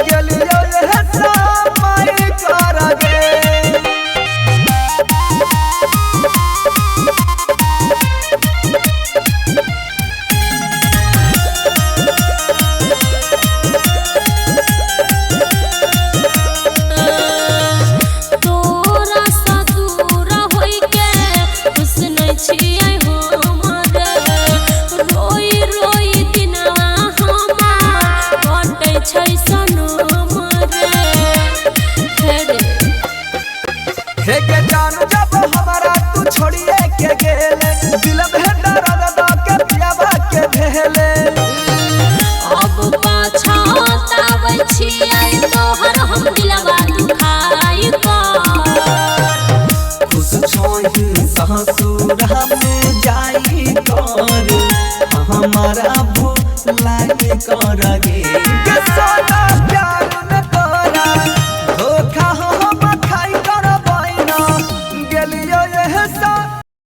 गेलियो ये समय कर गे रोई रोई दिनवा हमार कटे छै सनो